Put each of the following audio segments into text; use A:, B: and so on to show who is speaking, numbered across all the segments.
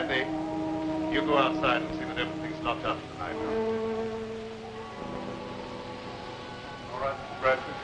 A: Andy, you go outside and see that everything's locked up tonight. All right, Mr. Bradford.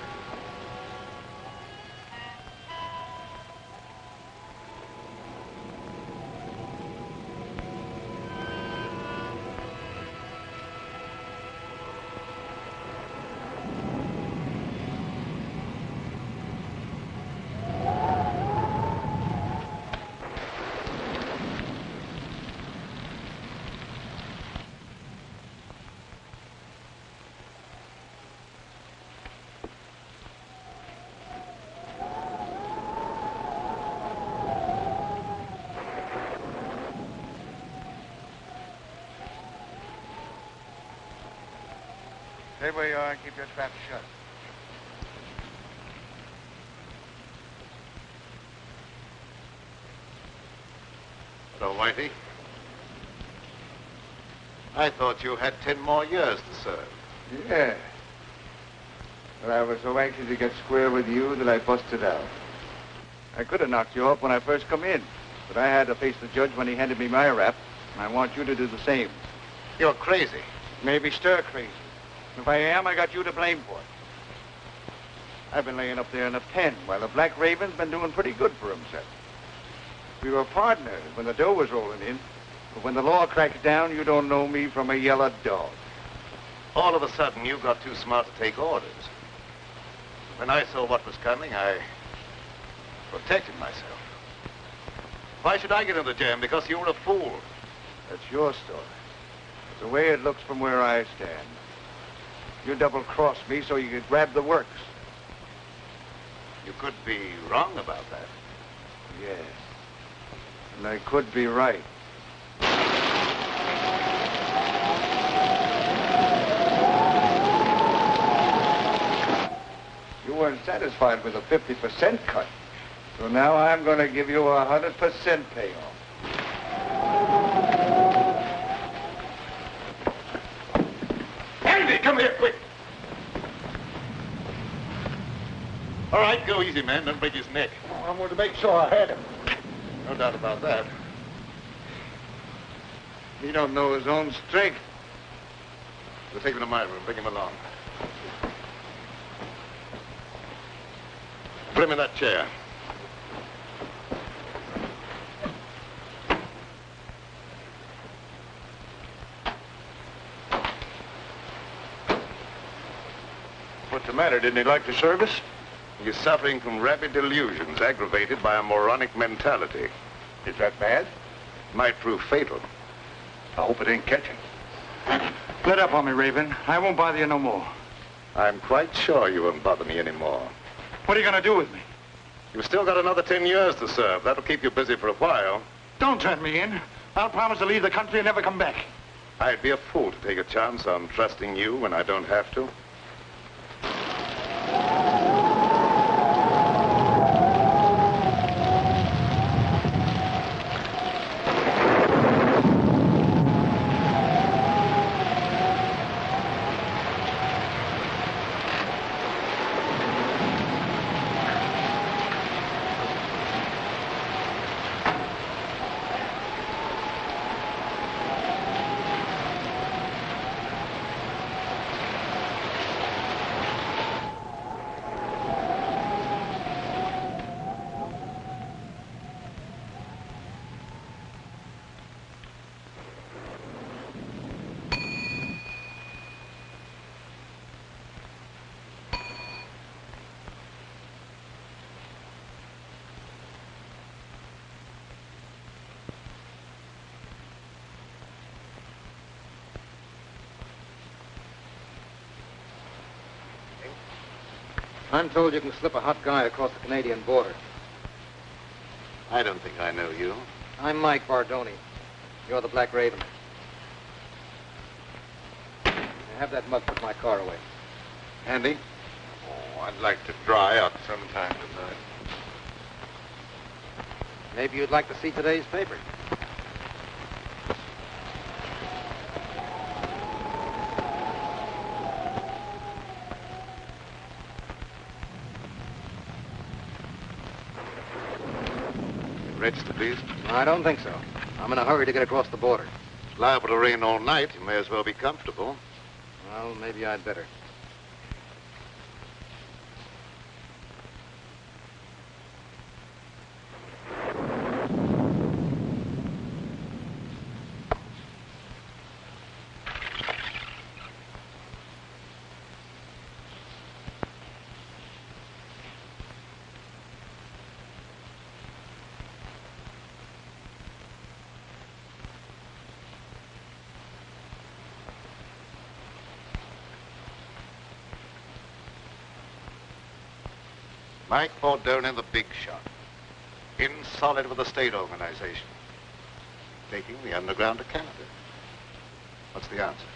B: Stay where you are and keep your trap shut.
A: Hello, Whitey. I thought you had 10 more years to serve.
B: Yeah. But I was so anxious to get square with you that I busted out. I could have knocked you off when I first come in, but I had to face the judge when he handed me my rap, and I want you to do the same.
A: You're crazy.
B: Maybe stir crazy. If I am, I got you to blame for it. I've been laying up there in a pen while the Black Raven's been doing pretty good for himself. We were partners when the dough was rolling in, but when the law cracks down, you don't know me from a yellow dog.
A: All of a sudden, you got too smart to take orders. When I saw what was coming, I protected myself. Why should I get in the jam? Because you were a fool.
B: That's your story. It's the way it looks from where I stand. You double-crossed me so you could grab the works.
A: You could be wrong about that.
B: Yes. And I could be right. You weren't satisfied with a 50% cut. So now I'm going to give you a 100% payoff.
A: Andy, come here, quick. All right, go easy, man. Don't break his neck.
B: I wanted to make sure I had him.
A: No doubt about that.
B: He don't know his own strength.
A: We'll take him to my room. Bring him along. Put him in that chair.
B: What's the matter? Didn't he like the service?
A: He's suffering from rapid delusions aggravated by a moronic mentality.
B: Is that bad?
A: Might prove fatal.
B: I hope it ain't catching. Let up on me, Raven. I won't bother you no more.
A: I'm quite sure you won't bother me anymore.
B: What are you going to do with me?
A: You've still got another 10 years to serve. That'll keep you busy for a while.
B: Don't turn me in. I'll promise to leave the country and never come back.
A: I'd be a fool to take a chance on trusting you when I don't have to.
C: I'm told you can slip a hot guy across the Canadian border.
A: I don't think I know you.
C: I'm Mike Bardoni. You're the Black Raven. Now have that mug put my car away.
A: Andy?
B: Oh, I'd like to dry out sometime tonight.
C: Maybe you'd like to see today's paper.
A: Register, please.
C: I don't think so. I'm in a hurry to get across the border.
A: It's liable to rain all night. You may as well be comfortable.
C: Well, maybe I'd better.
A: Mike fought down in the big shot. In solid with the state organization. Taking the underground to Canada. What's the answer?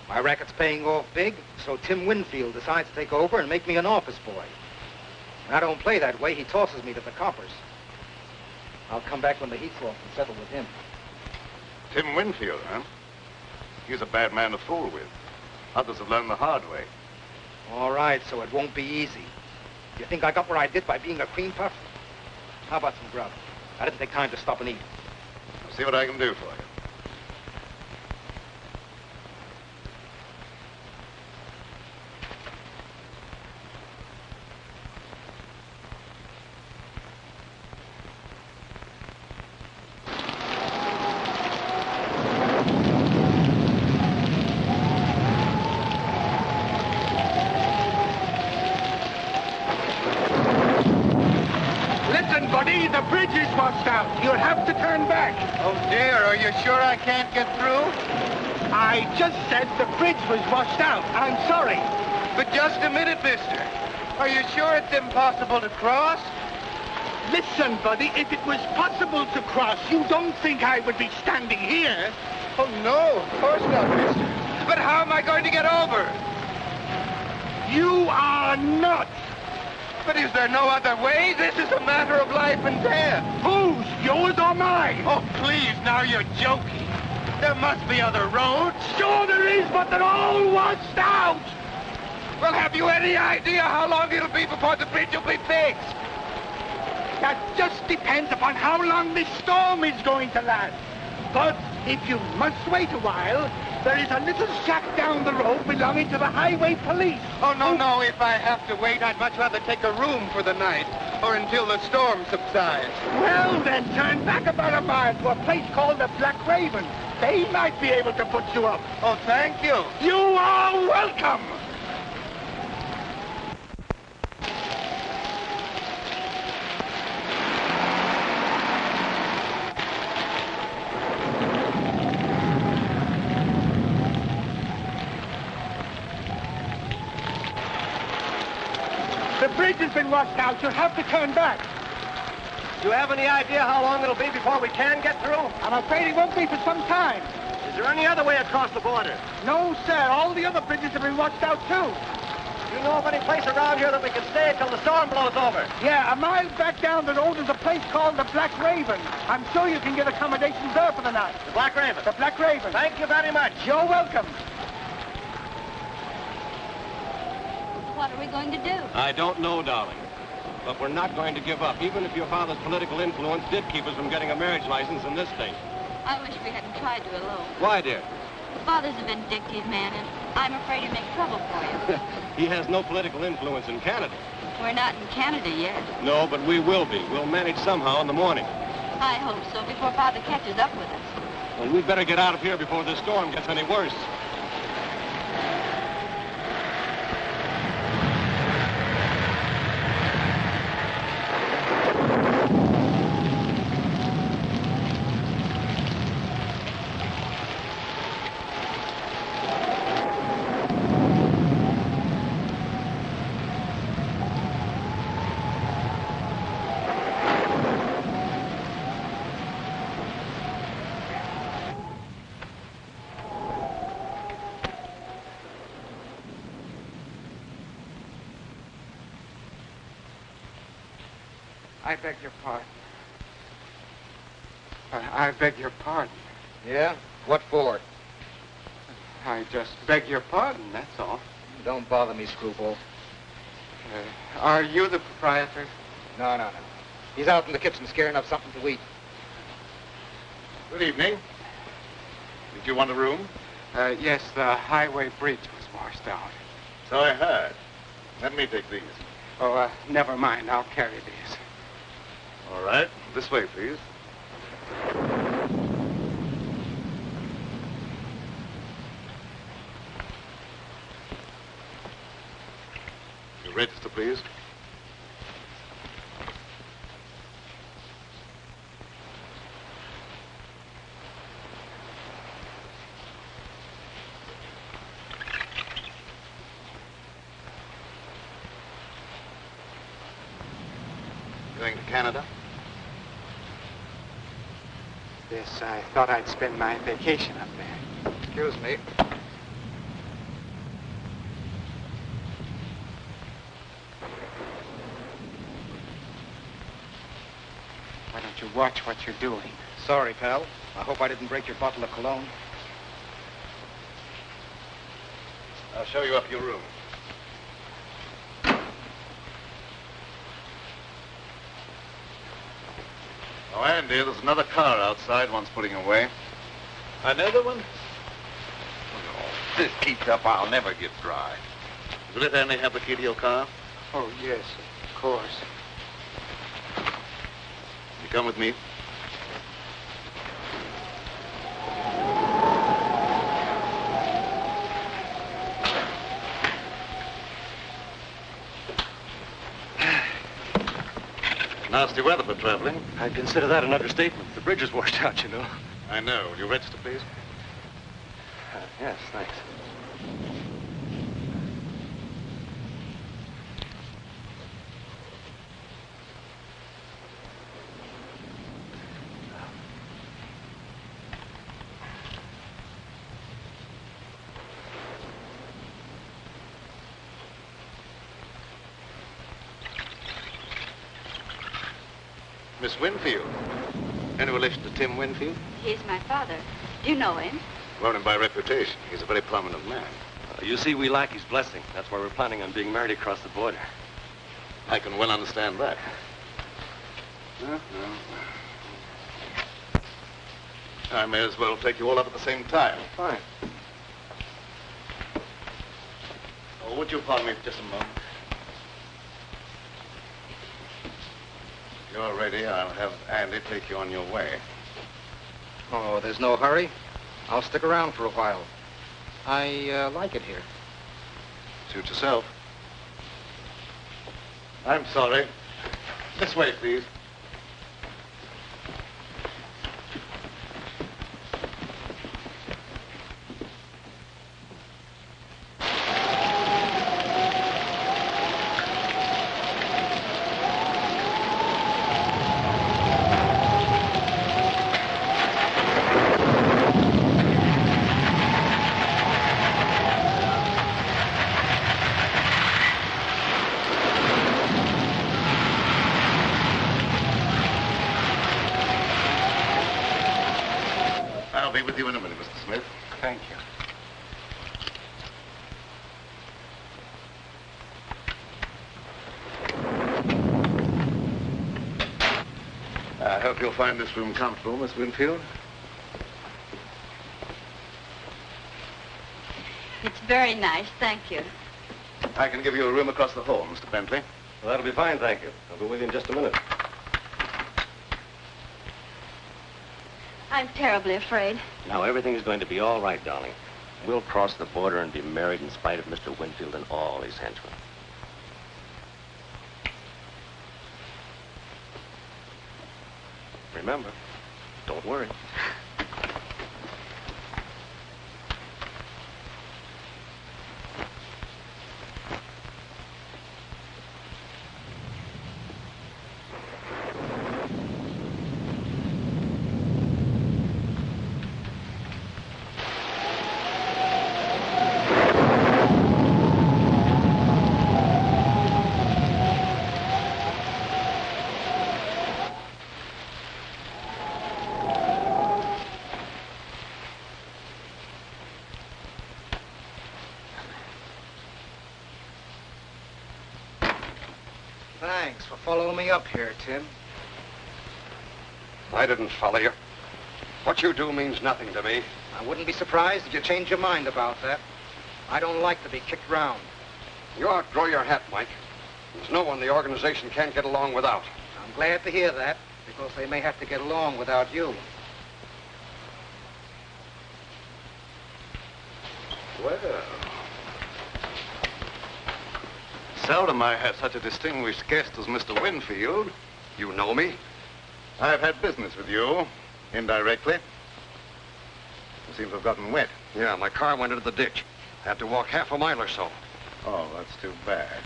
C: My racket's paying off big, so Tim Winfield decides to take over and make me an office boy. When I don't play that way, he tosses me to the coppers. I'll come back when the heat's off and settle with him.
A: Tim Winfield, huh? He's a bad man to fool with. Others have learned the hard way.
C: All right, so it won't be easy. You think I got where I did by being a cream puff? How about some grub? I didn't take time to stop and eat.
A: I'll see what I can do for you.
B: The bridge is washed out. You'll have to turn back.
D: Oh, dear. Are you sure I can't get through?
B: I just said the bridge was washed out. I'm sorry.
D: But just a minute, mister. Are you sure it's impossible to cross?
B: Listen, buddy, if it was possible to cross, you don't think I would be standing here?
D: Oh, no, of course not, mister. But how am I going to get over?
B: You are not.
D: But is there no other way? This is a matter of life and death.
B: Whose? Yours or mine?
D: Oh, please, now you're joking. There must be other roads.
B: Sure there is, but they're all washed out.
D: Well, have you any idea how long it'll be before the bridge will be fixed?
B: That just depends upon how long this storm is going to last. But if you must wait a while, there is a little shack down the road belonging to the highway police.
D: Oh, no. If I have to wait, I'd much rather take a room for the night or until the storm subsides.
B: Well, then turn back about a mile to a place called the Black Raven. They might be able to put you up.
D: Oh, thank you.
B: You are welcome. The bridge has been washed out. You'll have to turn back.
C: Do you have any idea how long it'll be before we can get through?
B: I'm afraid it won't be for some time.
C: Is there any other way across the border?
B: No, sir. All the other bridges have been washed out, too.
C: Do you know of any place around here that we can stay until the storm blows over?
B: Yeah, a mile back down the road is a place called the Black Raven. I'm sure you can get accommodations there for the night.
C: The Black Raven?
B: The Black Raven.
C: Thank you very much.
B: You're welcome.
E: What are we going to do?
F: I don't know, darling. But we're not going to give up, even if your father's political influence did keep us from getting a marriage license in this state.
E: I wish we hadn't tried to elope.
F: Why, dear?
E: Father's a vindictive man, and I'm afraid he'd make trouble for you.
F: He has no political influence in Canada.
E: We're not in Canada yet.
F: No, but we will be. We'll manage somehow in the morning.
E: I hope so, before Father catches up with us.
F: Well, we'd better get out of here before this storm gets any worse.
B: I beg your pardon. I beg your pardon.
C: Yeah? What for?
B: I just beg your pardon, that's all.
C: Don't bother me, screwball.
B: Are you the proprietor?
C: No. He's out in the kitchen scaring up something to eat.
A: Good evening. Did you want a room?
D: Yes, the highway bridge was washed out.
A: So I heard. Let me take these.
D: Oh, never mind. I'll carry these.
A: All right. This way, please. Your register, please. Going to Canada?
D: Yes, I thought I'd spend my vacation up there.
C: Excuse me.
D: Why don't you watch what you're doing?
C: Sorry, pal. I hope I didn't break your bottle of cologne.
A: I'll show you up your room. Oh, Andy, there's another car outside one's putting away.
G: Another one? Oh, if this keeps up, I'll never get dry.
A: Will it Andy have the key to your car?
D: Oh, yes, of course.
A: You come with me. Nasty weather for traveling.
F: I'd consider that an understatement. The bridge is washed out, you know.
A: I know. Will you register, please?
F: Yes, thanks.
A: Miss Winfield. Any relation to Tim Winfield?
E: He's my father. Do you know him?
A: Known him by reputation. He's a very prominent man.
F: You see, we lack his blessing. That's why we're planning on being married across the border.
A: I can well understand that. I may as well take you all up at the same time.
F: Fine.
A: Oh, would you pardon me for just a moment? If you're ready, I'll have Andy take you on your way.
C: Oh, there's no hurry. I'll stick around for a while. I like it here.
A: Suit yourself. I'm sorry. This way, please. I'll be with you in a minute, Mr. Smith.
D: Thank you.
A: I hope you'll find this room comfortable, Miss Winfield.
E: It's very nice, thank you.
A: I can give you a room across the hall, Mr. Bentley.
F: Well, that'll be fine, thank you. I'll be with you in just a minute.
E: I'm terribly afraid.
F: Now, everything's going to be all right, darling. We'll cross the border and be married in spite of Mr. Winfield and all his henchmen. Remember, don't worry.
C: Thanks for following me up here, Tim.
G: I didn't follow you.
F: What you do means nothing to me.
C: I wouldn't be surprised if you change your mind about that. I don't like to be kicked around.
F: You outgrow your hat, Mike. There's no one the organization can't get along without.
C: I'm glad to hear that, because they may have to get along without you.
A: Well, seldom I have such a distinguished guest as Mr. Winfield.
F: You know me?
A: I've had business with you, indirectly. You seem to have gotten wet.
F: Yeah, my car went into the ditch. Had to walk half a mile or so.
A: Oh, that's too bad.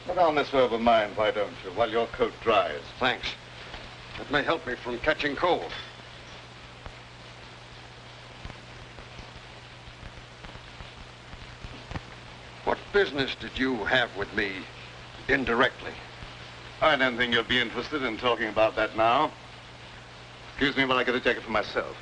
A: Put on this robe of mine, why don't you, while your coat dries?
F: Thanks. It may help me from catching cold. What business did you have with me indirectly?
A: I don't think you'll be interested in talking about that now. Excuse me while I get a jacket for myself.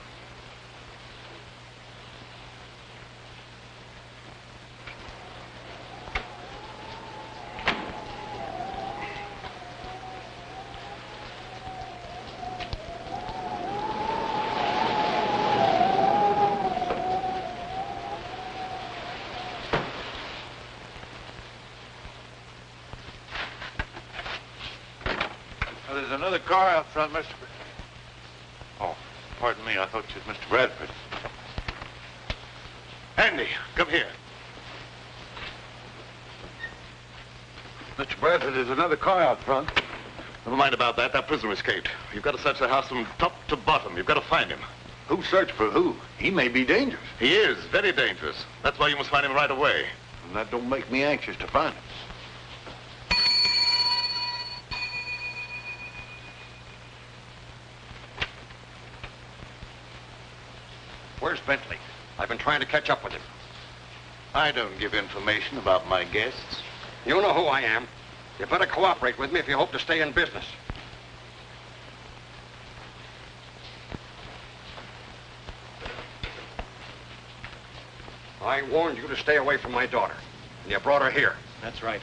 B: There's another car out front, Mr. Oh, pardon me. I thought you was Mr. Bradford.
A: Andy, come here.
B: Mr. Bradford, there's another car out front.
A: Never mind about that. That prisoner escaped. You've got to search the house from top to bottom. You've got to find him.
B: Who searched for who? He may be dangerous.
A: He is very dangerous. That's why you must find him right away.
B: And that don't make me anxious to find him.
F: Where's Bentley? I've been trying to catch up with him.
A: I don't give information about my guests.
F: You know who I am. You better cooperate with me if you hope to stay in business. I warned you to stay away from my daughter, and you brought her here.
H: That's right.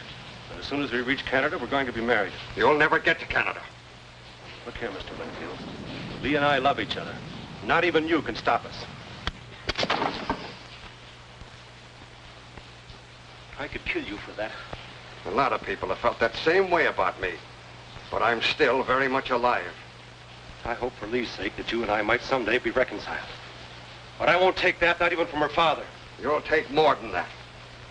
H: And as soon as we reach Canada, we're going to be married.
F: You'll never get to Canada.
H: Look here, Mr. Winfield. Lee and I love each other. Not even you can stop us. I could kill you for that.
F: A lot of people have felt that same way about me. But I'm still very much alive.
H: I hope for Lee's sake that you and I might someday be reconciled. But I won't take that, not even from her father.
F: You'll take more than that.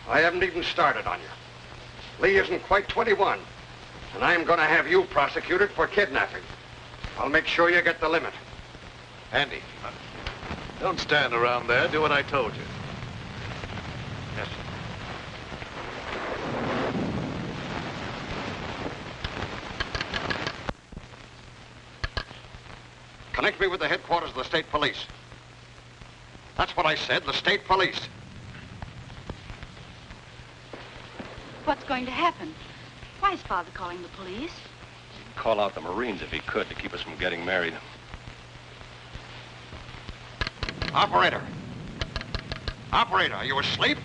F: I haven't even started on you. Lee isn't quite 21. And I'm going to have you prosecuted for kidnapping. I'll make sure you get the limit.
A: Andy, don't stand around there. Do what I told you.
F: Yes, sir. Connect me with the headquarters of the state police. That's what I said, the state police.
E: What's going to happen? Why is Father calling the police?
H: He'd call out the Marines if he could to keep us from getting married.
F: Operator. Operator, are you asleep?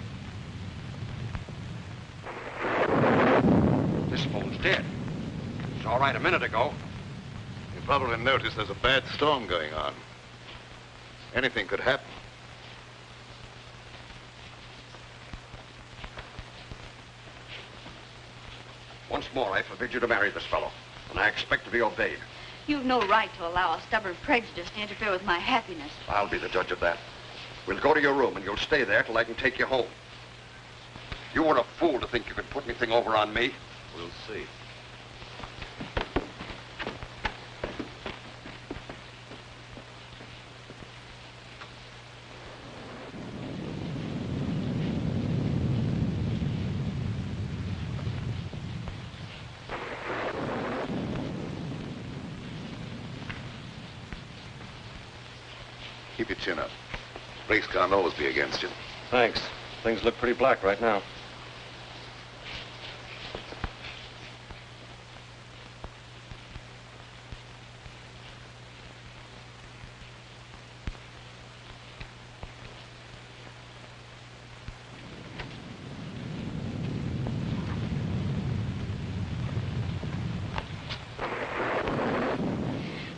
F: This phone's dead. It's all right a minute ago.
A: You probably noticed there's a bad storm going on. Anything could happen.
F: Once more, I forbid you to marry this fellow, and I expect to be obeyed.
E: You've no right to allow a stubborn prejudice to interfere with my happiness.
F: I'll be the judge of that. We'll go to your room, and you'll stay there till I can take you home. You were a fool to think you could put anything over on me.
A: We'll see. Keep your chin up. Race can't always be against you.
H: Thanks. Things look pretty black right now.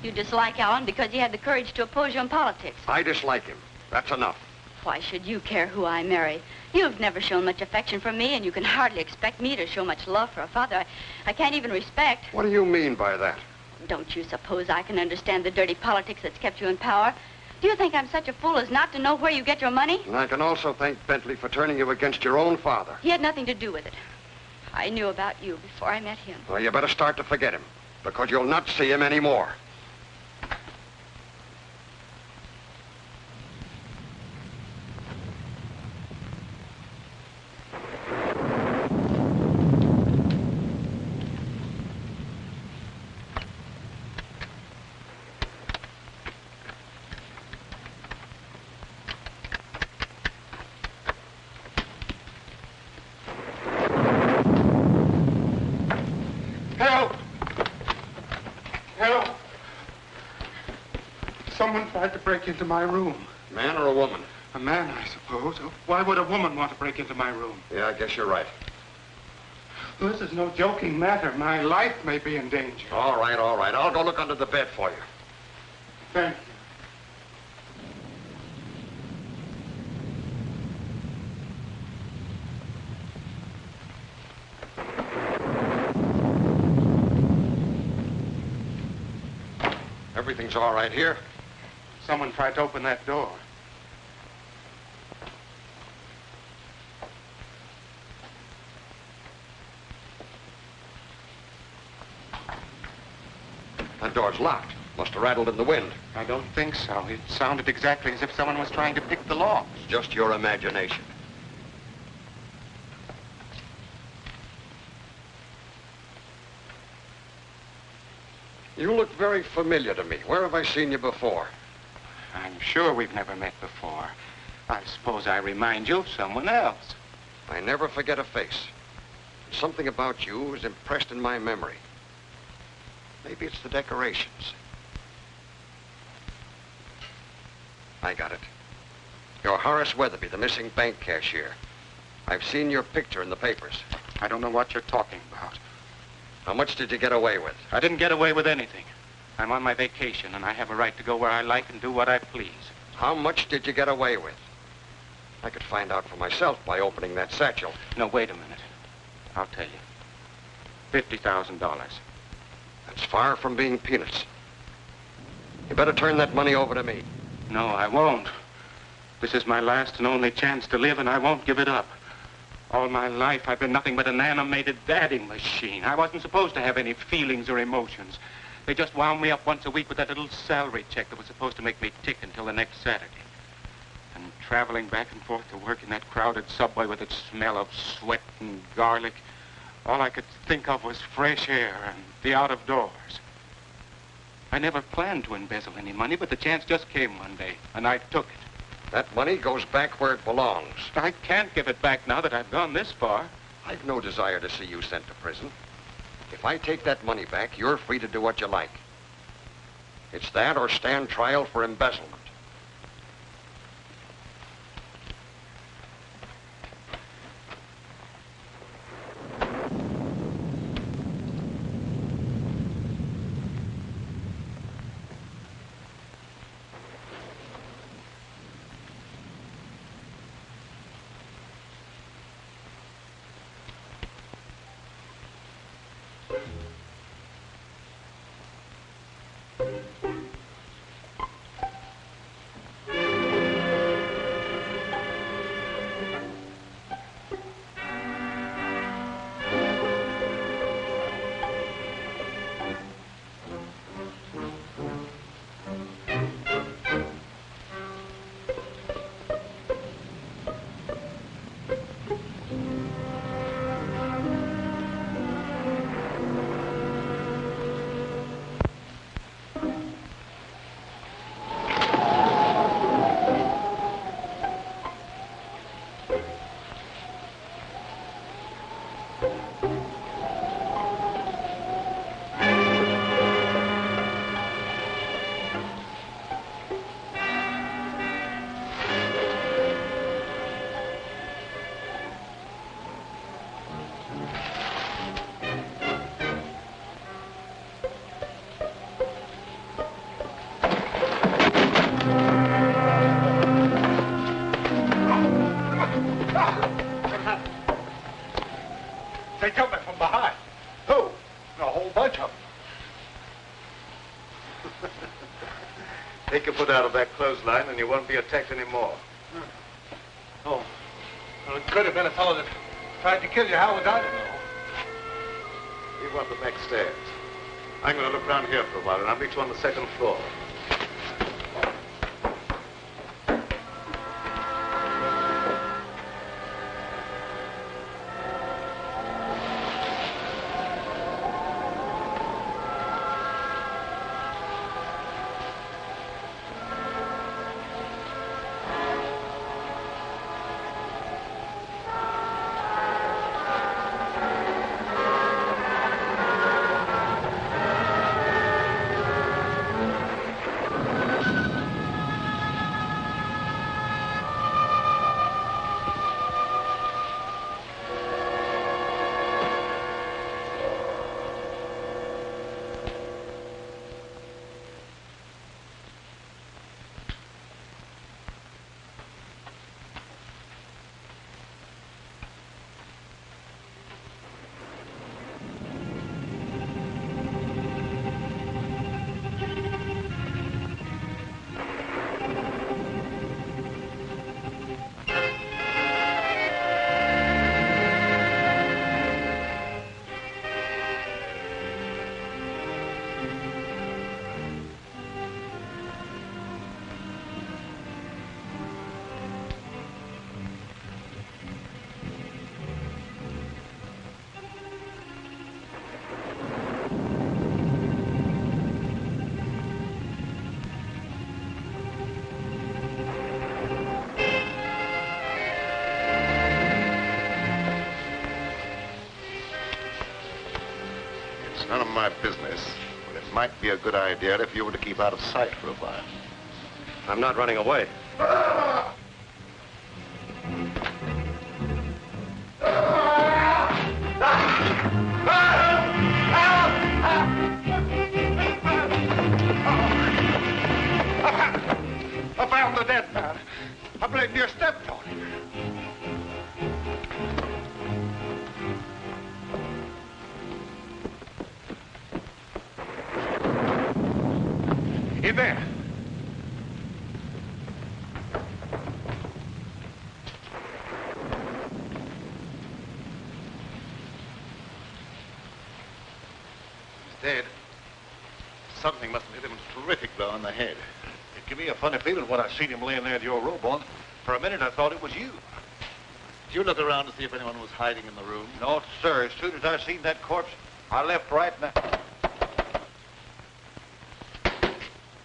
E: You dislike Alan because he had the courage to oppose you in politics.
F: I dislike him. That's enough.
E: Why should you care who I marry? You've never shown much affection for me, and you can hardly expect me to show much love for a father I can't even respect.
F: What do you mean by that?
E: Don't you suppose I can understand the dirty politics that's kept you in power? Do you think I'm such a fool as not to know where you get your money?
F: And I can also thank Bentley for turning you against your own father.
E: He had nothing to do with it. I knew about you before I met him.
F: Well, you better start to forget him, because you'll not see him anymore.
D: Someone tried to break into my room.
F: Man or a woman?
D: A man, I suppose. Why would a woman want to break into my room?
F: Yeah, I guess you're right.
D: This is no joking matter. My life may be in danger.
F: All right, all right. I'll go look under the bed for you.
D: Thank you.
F: Everything's all right here.
D: Someone tried to open that door.
F: That door's locked. Must have rattled in the wind.
D: I don't think so. It sounded exactly as if someone was trying to pick the lock.
F: It's just your imagination. You look very familiar to me. Where have I seen you before?
D: I'm sure we've never met before. I suppose I remind you of someone else.
F: I never forget a face. Something about you is impressed in my memory. Maybe it's the decorations. I got it. You're Horace Weatherby, the missing bank cashier. I've seen your picture in the papers.
D: I don't know what you're talking about.
F: How much did you get away with?
D: I didn't get away with anything. I'm on my vacation, and I have a right to go where I like and do what I please.
F: How much did you get away with? I could find out for myself by opening that satchel.
D: No, wait a minute. I'll tell you. $50,000.
F: That's far from being peanuts. You better turn that money over to me.
D: No, I won't. This is my last and only chance to live, and I won't give it up. All my life, I've been nothing but an animated dadding machine. I wasn't supposed to have any feelings or emotions. They just wound me up once a week with that little salary check that was supposed to make me tick until the next Saturday. And traveling back and forth to work in that crowded subway with its smell of sweat and garlic, all I could think of was fresh air and the out of doors. I never planned to embezzle any money, but the chance just came one day, and I took it.
F: That money goes back where it belongs.
D: I can't give it back now that I've gone this far.
F: I've no desire to see you sent to prison. If I take that money back, you're free to do what you like. It's that or stand trial for embezzlement.
A: Take your foot out of that clothesline and you won't be attacked anymore.
B: Oh. Well, it could have been a fellow that tried to kill you. How was I to know?
A: You want the back stairs. I'm going to look around here for a while, and I'll meet you on the second floor. None of my business, but it might be a good idea if you were to keep out of sight for a while.
H: I'm not running away.
B: I found the dead man. I believe you stepped on him. In there.
A: He's dead. Something must have hit him a terrific blow on the head.
B: It gave me a funny feeling when I seen him laying there with your robe on. For a minute, I thought it was you.
A: Did you look around to see if anyone was hiding in the room?
B: No, sir. As soon as I seen that corpse, I left right now.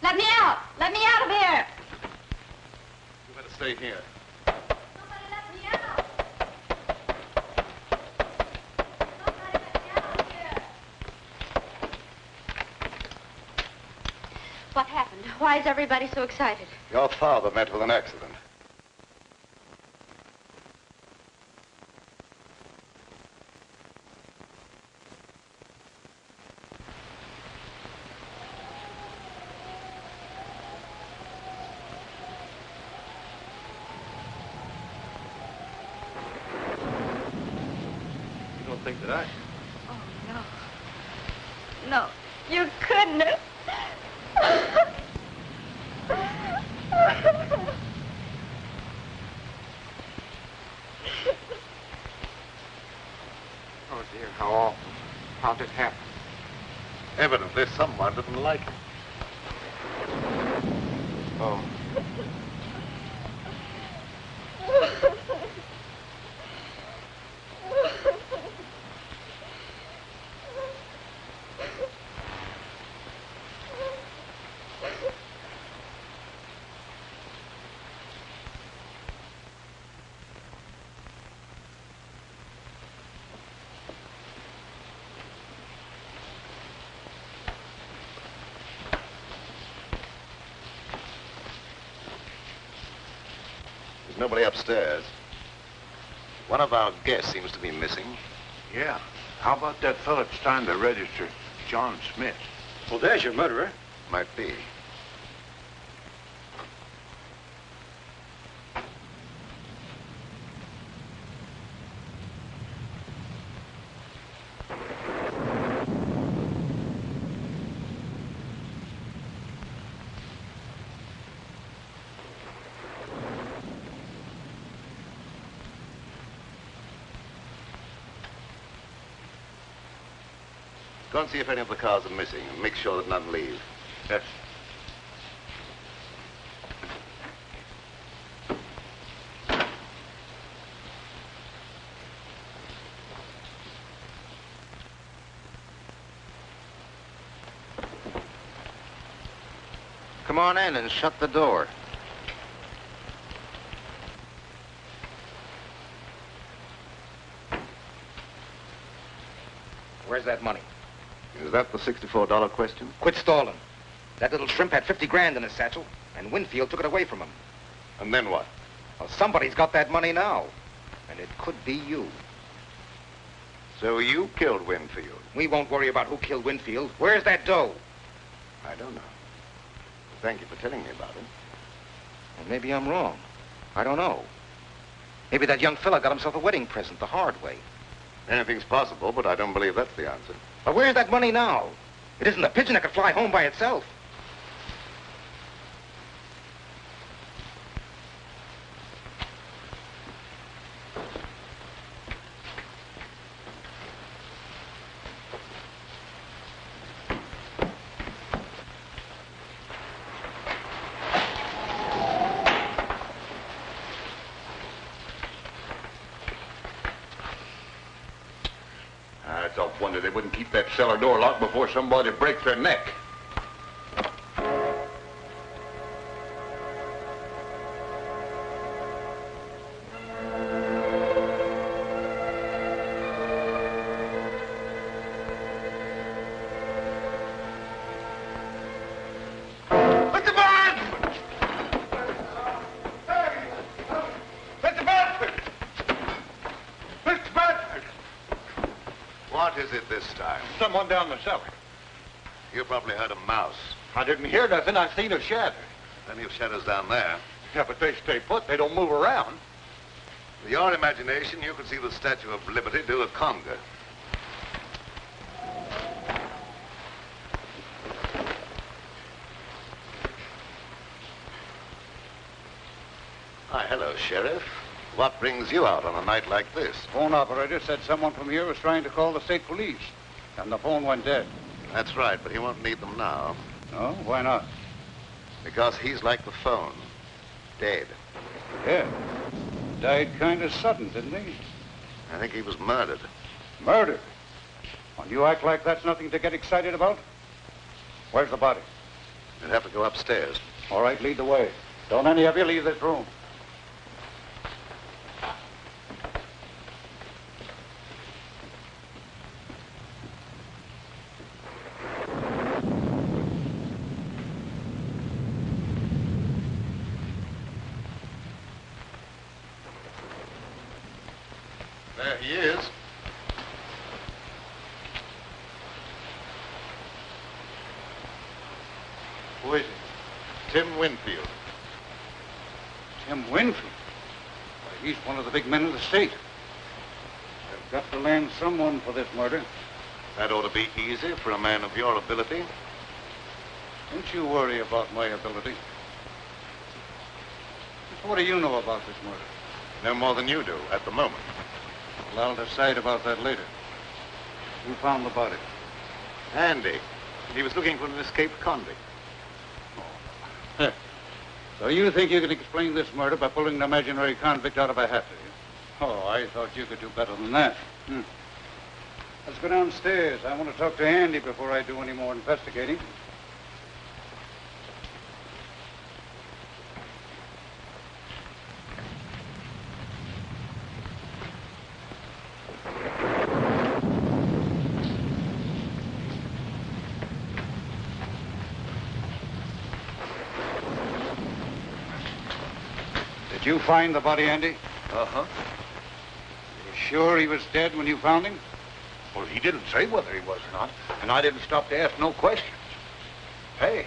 E: Let me out! Let me out of here!
A: You better stay here.
E: Somebody let me out! Somebody let me out of here! What happened? Why is everybody so excited?
A: Your father met with an accident.
B: Think that I...
E: Oh, no. No, you couldn't have.
B: Oh, dear, how awful. How'd it happen?
A: Evidently, someone didn't like him.
B: Oh.
A: There's nobody upstairs. One of our guests seems to be missing.
B: Yeah. How about that fellow that's trying to register, John Smith?
H: Well, there's your murderer.
A: Might be. Go and see if any of the cars are missing and make sure that none leave.
B: Yes.
C: Come on in and shut the door. Where's that money?
A: Is that the $64 question?
C: Quit stalling. That little shrimp had 50 grand in his satchel, and Winfield took it away from him.
A: And then what?
C: Well, somebody's got that money now, and it could be you.
A: So you killed Winfield?
C: We won't worry about who killed Winfield. Where's that dough?
A: I don't know. Thank you for telling me about it.
C: Well, maybe I'm wrong. I don't know. Maybe that young fella got himself a wedding present the hard way.
A: Anything's possible, but I don't believe that's the answer.
C: But where's that money now? It isn't a pigeon that could fly home by itself.
B: It's a wonder they wouldn't keep that cellar door locked before somebody breaks their neck.
A: What is it this time?
B: Someone down the cellar.
A: You probably heard a mouse.
B: I didn't hear nothing. I seen a shadow.
A: Plenty of shadows down there.
B: Yeah, but they stay put. They don't move around.
A: With your imagination, you could see the Statue of Liberty do a conga. Hi, hello, Sheriff. What brings you out on a night like this?
I: Phone operator said someone from here was trying to call the state police, and the phone went dead.
A: That's right, but he won't need them now.
I: Oh, why not?
A: Because he's like the phone. Dead.
I: Yeah. Died kind of sudden, didn't he?
A: I think he was murdered.
I: Murdered? And you act like that's nothing to get excited about? Where's the body?
A: You'd have to go upstairs.
I: All right, lead the way. Don't any of you leave this room.
A: There he is. Who is it? Tim Winfield.
I: Tim Winfield? Why, he's one of the big men of the state. I've got to land someone for this murder.
A: That ought to be easy for a man of your ability.
I: Don't you worry about my ability. What do you know about this murder?
A: No more than you do at the moment.
I: Well, I'll decide about that later. Who found the body?
A: Andy. He was looking for an escaped convict.
I: Oh. So you think you can explain this murder by pulling an imaginary convict out of a hat, do you? Oh, I thought you could do better than that. Let's go downstairs. I want to talk to Andy before I do any more investigating. Did you find the body, Andy?
B: Uh-huh.
I: You sure he was dead when you found him?
B: Well, he didn't say whether he was or not, and I didn't stop to ask no questions. Hey,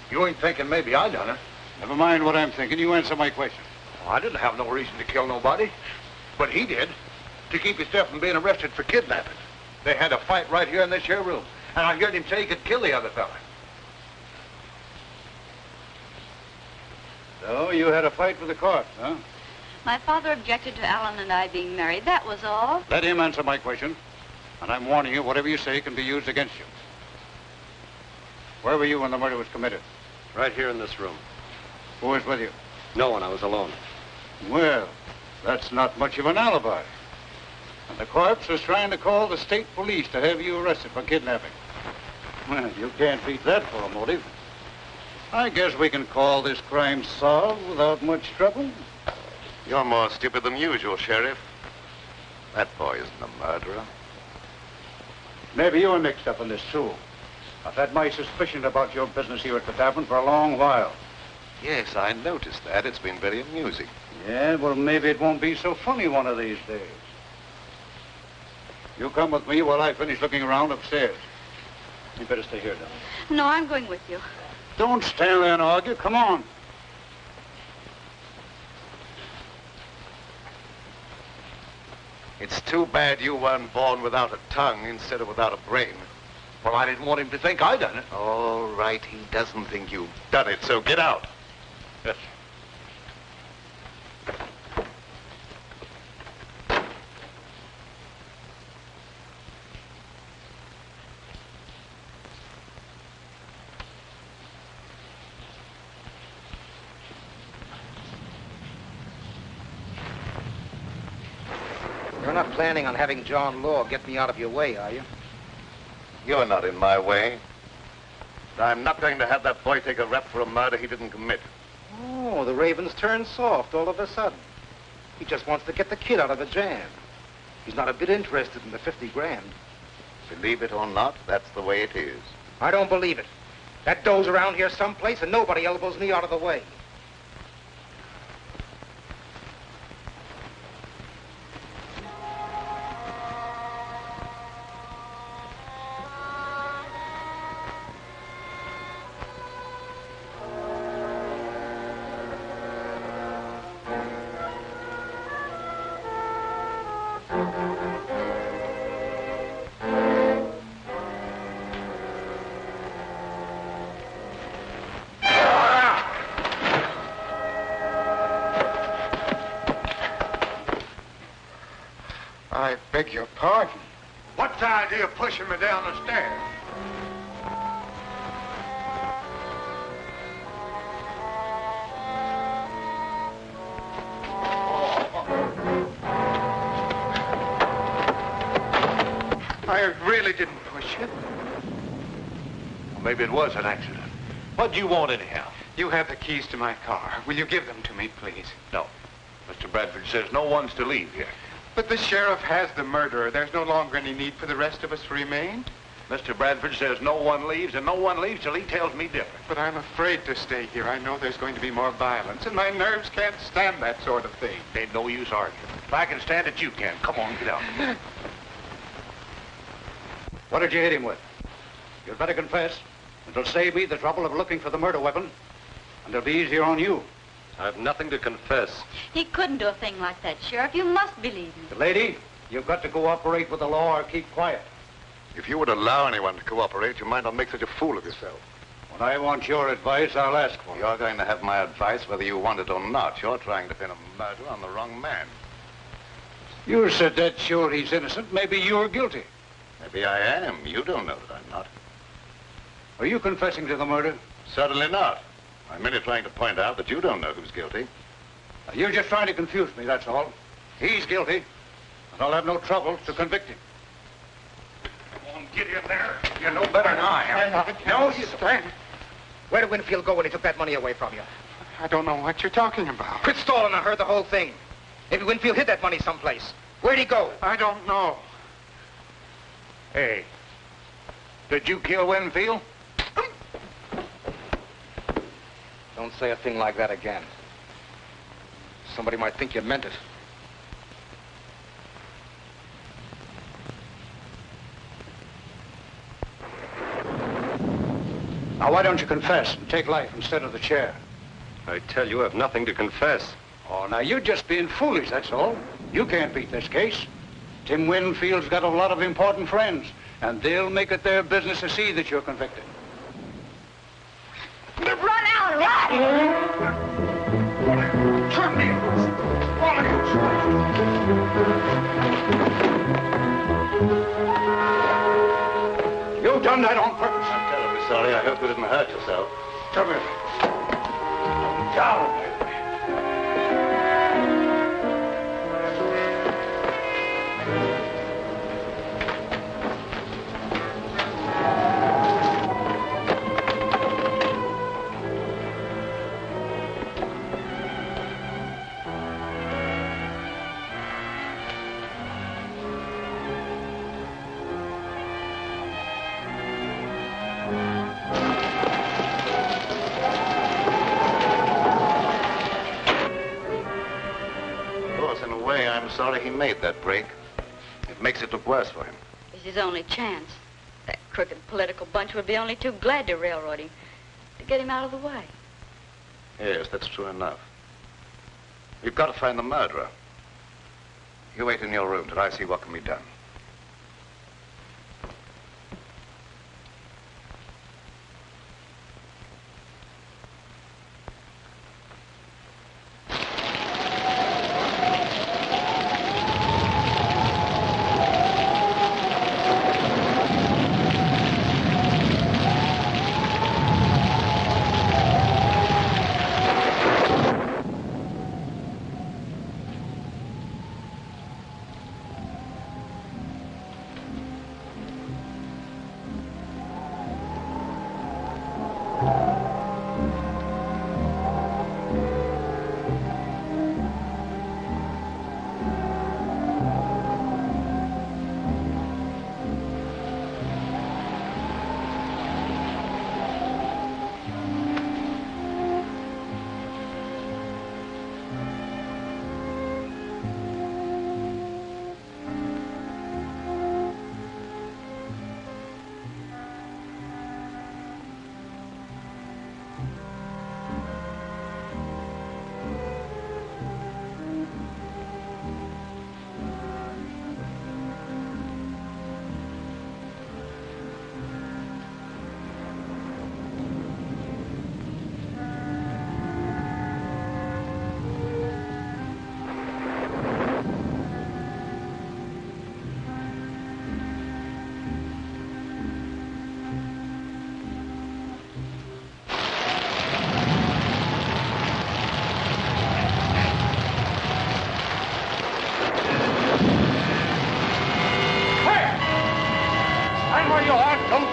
B: you ain't thinking maybe I done it.
I: Never mind what I'm thinking. You answer my question.
B: Well, I didn't have no reason to kill nobody, but he did, to keep himself from being arrested for kidnapping. They had a fight right here in this here room, and I heard him say he could kill the other fella.
I: So you had a fight with the court, huh?
E: My father objected to Alan and I being married. That was all.
I: Let him answer my question. And I'm warning you, whatever you say can be used against you. Where were you when the murder was committed?
H: Right here in this room.
I: Who was with you?
H: No one. I was alone.
I: Well, that's not much of an alibi. And the corpse was trying to call the state police to have you arrested for kidnapping. Well, you can't beat that for a motive. I guess we can call this crime solved without much trouble.
A: You're more stupid than usual, Sheriff. That boy isn't a murderer.
I: Maybe you're mixed up in this, too. I've had my suspicion about your business here at the tavern for a long while.
A: Yes, I noticed that. It's been very amusing.
I: Yeah, well, maybe it won't be so funny one of these days. You come with me while I finish looking around upstairs. You better stay here, then.
E: No, I'm going with you.
I: Don't stand there and argue. Come on.
A: It's too bad you weren't born without a tongue instead of without a brain.
G: Well, I didn't want him to think I done it.
A: All right, he doesn't think you've done it, so get out.
I: Yes.
C: You're not planning on having John Law get me out of your way, are you?
A: You're not in my way. I'm not going to have that boy take a rap for a murder he didn't commit.
C: Oh, the Raven's turned soft all of a sudden. He just wants to get the kid out of a jam. He's not a bit interested in the 50 grand.
A: Believe it or not, that's the way it is.
C: I don't believe it. That dough's around here someplace and nobody elbows me out of the way.
B: I beg your pardon. What's the idea of pushing me down the stairs? I really didn't push you.
G: Well, maybe it was an accident. What do you want anyhow?
D: You have the keys to my car. Will you give them to me, please?
G: No. Mr. Bradford says no one's to leave here.
D: But the sheriff has the murderer. There's no longer any need for the rest of us to remain.
G: Mr. Bradford says no one leaves, and no one leaves till he tells me different.
D: But I'm afraid to stay here. I know there's going to be more violence, and my nerves can't stand that sort of thing.
G: Ain't no use arguing. If I can stand it, you can. Come on, get out.
I: What did you hit him with? You'd better confess. It'll save me the trouble of looking for the murder weapon, and it'll be easier on you.
H: I've nothing to confess.
E: He couldn't do a thing like that, Sheriff. You must believe me.
I: The lady, you've got to cooperate with the law or keep quiet.
A: If you would allow anyone to cooperate, you might not make such a fool of yourself.
I: When I want your advice, I'll ask for it.
A: You're going to have my advice whether you want it or not. You're trying to pin a murder on the wrong man.
I: You're so dead sure he's innocent, maybe you're guilty.
A: Maybe I am. You don't know that I'm not.
I: Are you confessing to the murder?
A: Certainly not. I'm merely trying to point out that you don't know who's guilty.
I: You're just trying to confuse me, that's all. He's guilty, and I'll have no trouble to convict him.
G: Come on, get in there. You know better than I am.
D: No, you stand.
C: Where did Winfield go when he took that money away from you?
D: I don't know what you're talking about.
C: Quit stalling. I heard the whole thing. Maybe Winfield hid that money someplace. Where'd he go?
D: I don't know.
B: Hey, did you kill Winfield?
C: Don't say a thing like that again. Somebody might think you meant it.
I: Now, why don't you confess and take life instead of the chair?
H: I tell you, I've nothing to confess.
I: Oh, now, you're just being foolish, that's all. You can't beat this case. Tim Winfield's got a lot of important friends, and they'll make it their business to see that you're convicted.
E: Run out! Run!
B: Turn me! All of you! done that on purpose.
A: I'm terribly sorry. I hope you didn't hurt yourself.
B: Come here. Down.
A: I'm sorry he made that break. It makes it look worse for him.
E: It's his only chance. That crooked political bunch would be only too glad to railroad him, to get him out of the way.
A: Yes, that's true enough. We've got to find the murderer. You wait in your room till I see what can be done.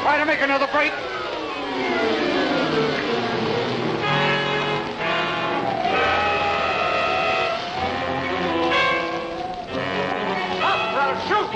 B: Try to make another break. Stop, brother, shoot!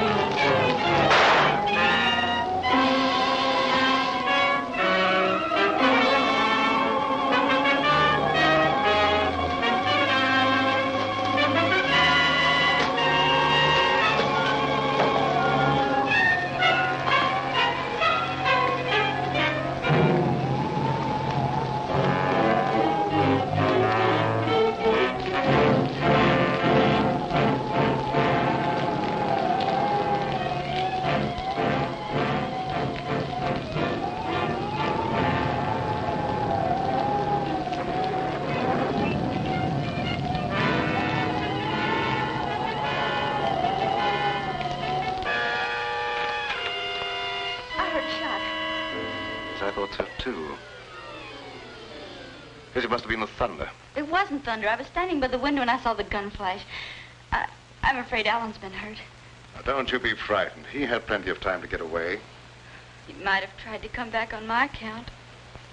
A: I thought so, too. Guess it must have been the thunder.
E: It wasn't thunder. I was standing by the window and I saw the gun flash. I'm afraid Alan's been hurt.
A: Now, don't you be frightened. He had plenty of time to get away.
E: He might have tried to come back on my account.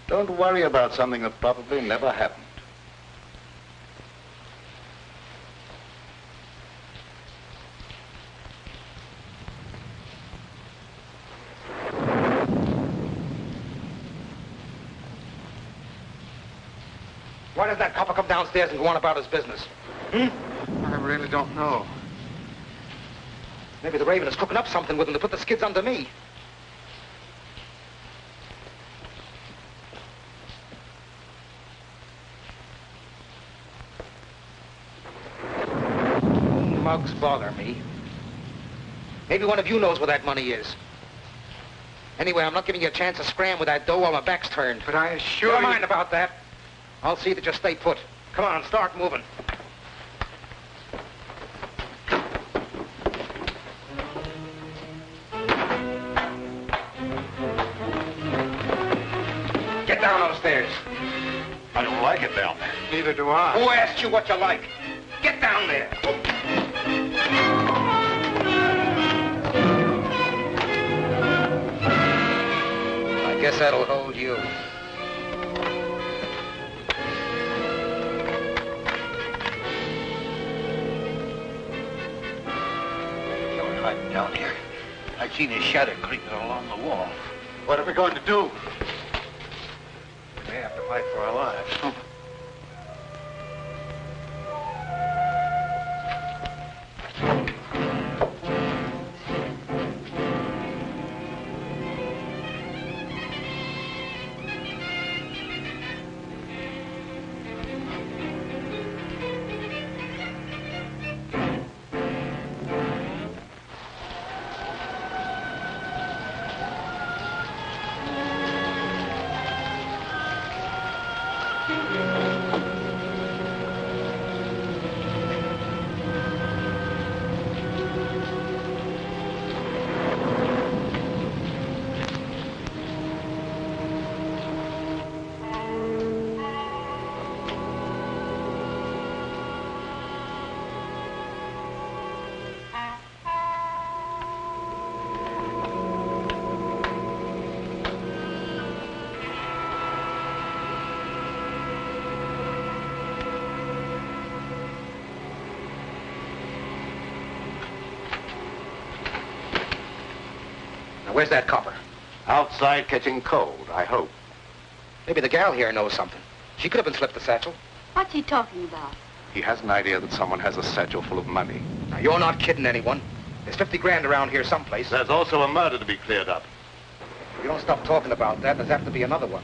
A: Don't worry about something that probably never happened.
C: Why does that copper come downstairs and go on about his business?
B: I really don't know.
C: Maybe the Raven is cooking up something with him to put the skids under me. Mugs bother me. Maybe one of you knows where that money is. Anyway, I'm not giving you a chance to scram with that dough while my back's turned.
B: But I assure you...
C: Never mind about that. I'll see that you stay put. Come on, start moving. down those stairs.
A: I don't like it down there.
I: Neither do I.
C: Who asked you what you like? Get down there. I guess that'll hold you.
G: Someone hiding down here. I've seen his shadow creeping along the wall.
I: What are we going to do?
G: We may have to fight for our lives.
C: Where's that copper?
A: Outside catching cold, I hope.
C: Maybe the gal here knows something. She could have been slipped the satchel.
E: What's he talking about?
A: He has an idea that someone has a satchel full of money.
C: Now, you're not kidding anyone. There's 50 grand around here someplace.
A: There's also a murder to be cleared up.
C: If you don't stop talking about that, there's apt to be another one.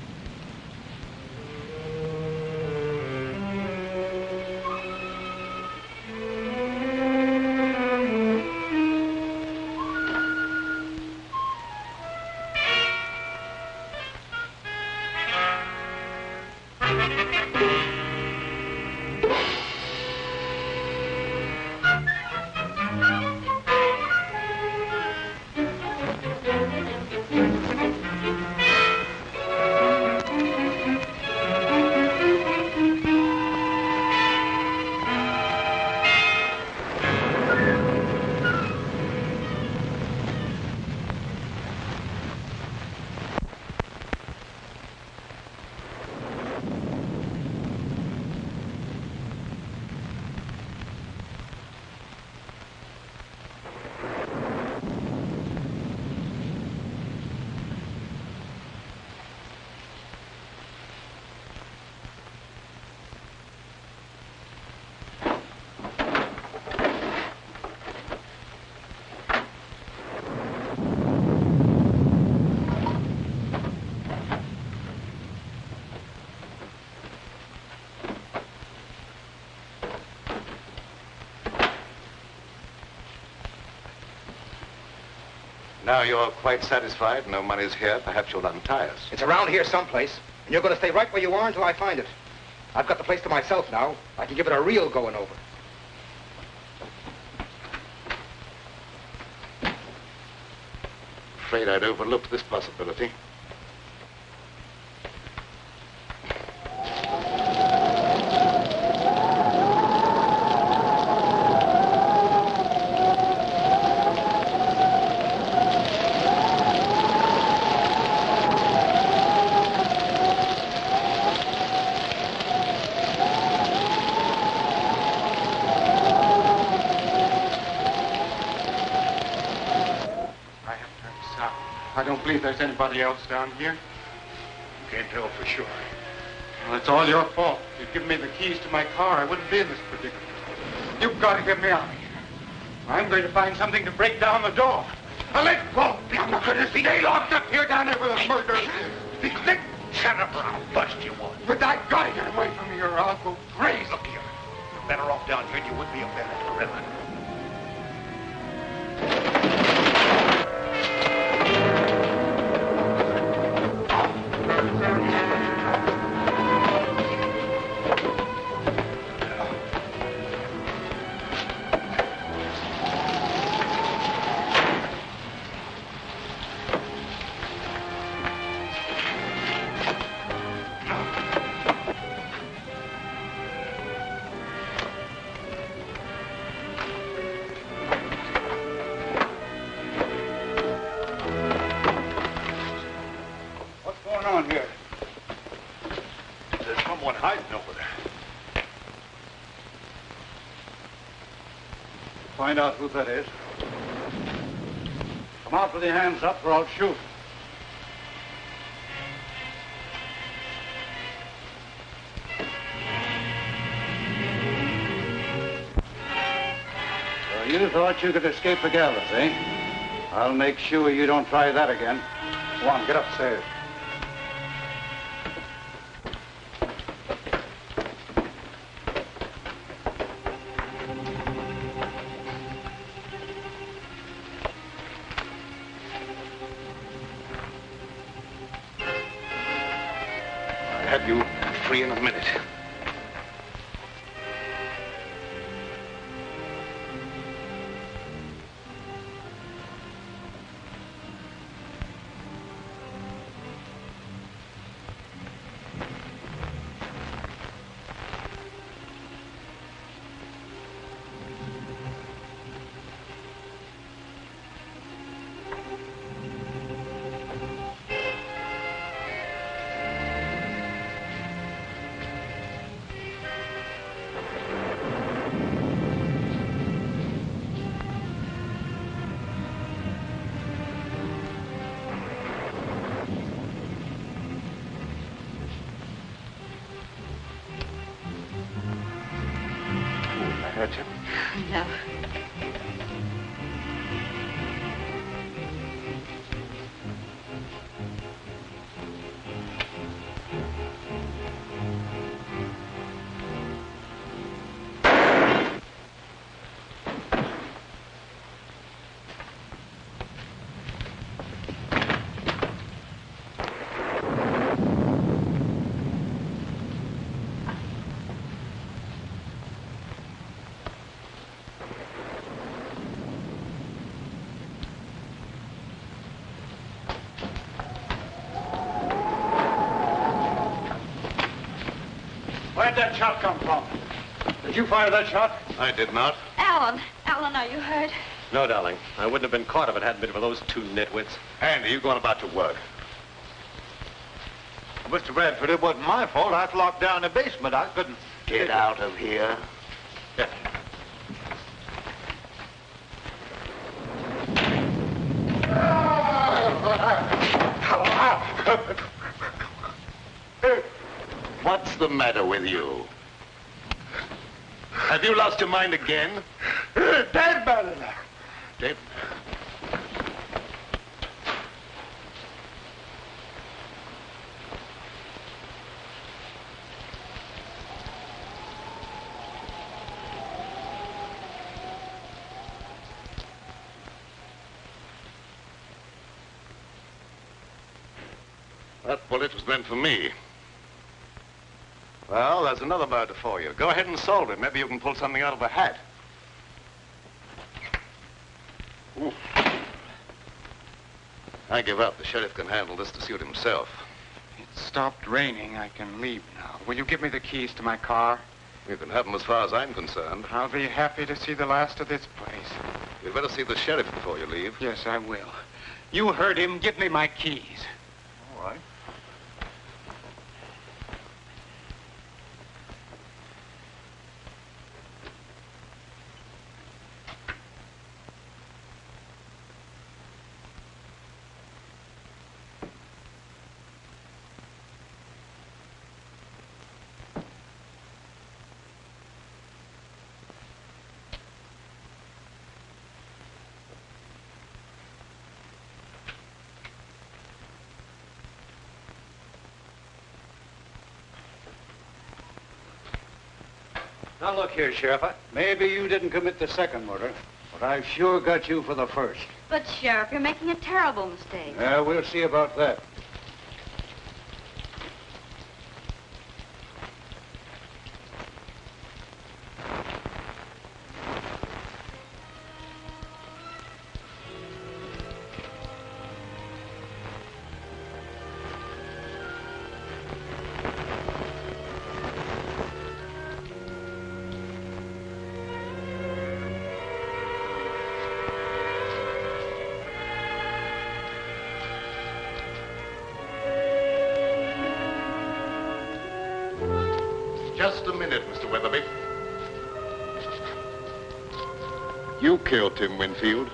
A: Now you're quite satisfied. No money's here. Perhaps you'll untie us.
C: It's around here someplace, and you're going to stay right where you are until I find it. I've got the place to myself now. I can give it a real going over.
A: Afraid I'd overlooked this possibility.
D: I don't believe there's anybody else down here.
G: Can't tell for sure.
D: Well, it's all your fault. If you'd given me the keys to my car, I wouldn't be in this predicament. You've got to get me out of here. I'm going to find something to break down the door. Now let go! I'm not going to stay locked up here down there with a murder.
G: Shut up or I'll bust you one.
D: But I got to get away from here or I'll go crazy.
G: Look here. You're better off down here than you would be up there at the river. someone hiding over there.
I: Find out who that is. Come out with your hands up or I'll shoot. So you thought you could escape the gallows, eh? I'll make sure you don't try that again. Come on, get upstairs.
D: I'll have you free in a minute. Hurt you?
E: No.
I: Where'd that shot come from? Did you fire that shot?
G: I did not.
E: Alan, are you hurt?
H: No, darling. I wouldn't have been caught if it hadn't been for those two nitwits.
G: Andy, you going about your work?
B: Mr. Bradford, it wasn't my fault. I was locked down in the basement. I couldn't...
A: Get out of here.
B: Yeah.
A: What's the matter with you? Have you lost your mind again?
B: Dead bad enough.
A: Dead. That bullet was meant for me. Well, there's another murder for you. Go ahead and solve it. Maybe you can pull something out of a hat. Ooh. I give up. The sheriff can handle this to suit himself.
D: It stopped raining. I can leave now. Will you give me the keys to my car?
A: You can have them as far as I'm concerned.
D: I'll be happy to see the last of this place.
A: You'd better see the sheriff before you leave.
D: Yes, I will. You heard him. Give me my keys.
B: All right.
C: Now, look here, Sheriff.
I: Maybe you didn't commit the second murder, but I've sure got you for the first.
E: But, Sheriff, you're making a terrible mistake.
I: Yeah, we'll see about that.
A: Just a minute, Mr. Weatherby. You killed Tim Winfield.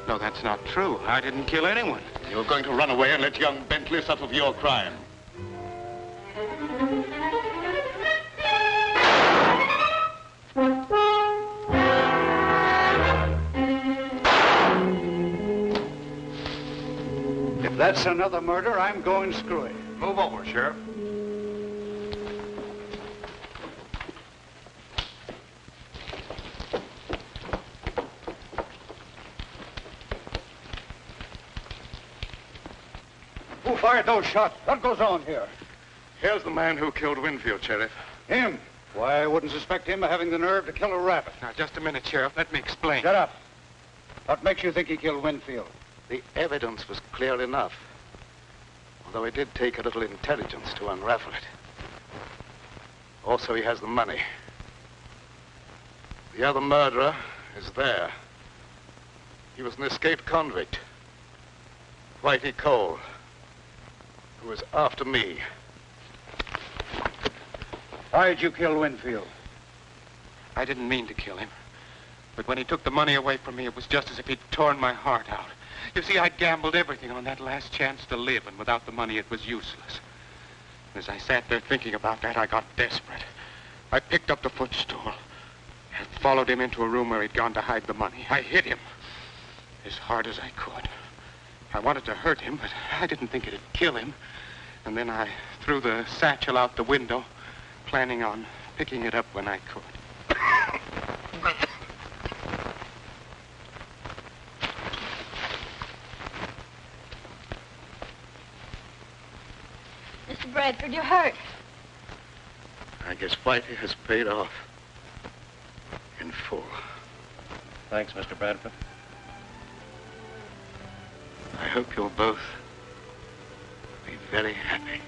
D: No, that's not true. I didn't kill anyone.
A: You're going to run away and let young Bentley suffer for your crime.
I: If that's another murder, I'm going screwy.
A: Move over, Sheriff.
I: Who fired those shots? What goes on here?
A: Here's the man who killed Winfield, Sheriff.
I: Him? Why, I wouldn't suspect him of having the nerve to kill a rabbit.
D: Now, just a minute, Sheriff. Let me explain.
I: Shut up. What makes you think he killed Winfield?
A: The evidence was clear enough, although it did take a little intelligence to unravel it. Also, he has the money. The other murderer is there. He was an escaped convict, Whitey Cole, who was after me.
I: Why did you kill Winfield?
D: I didn't mean to kill him. But when he took the money away from me, it was just as if he'd torn my heart out. You see, I'd gambled everything on that last chance to live, and without the money, it was useless. As I sat there thinking about that, I got desperate. I picked up the footstool and followed him into a room where he'd gone to hide the money. I hit him as hard as I could. I wanted to hurt him, but I didn't think it'd kill him. And then I threw the satchel out the window, planning on picking it up when I could.
E: Mr. Bradford, you're hurt.
A: I guess Whitey has paid off in full.
H: Thanks, Mr. Bradford.
A: I hope you'll both be very happy.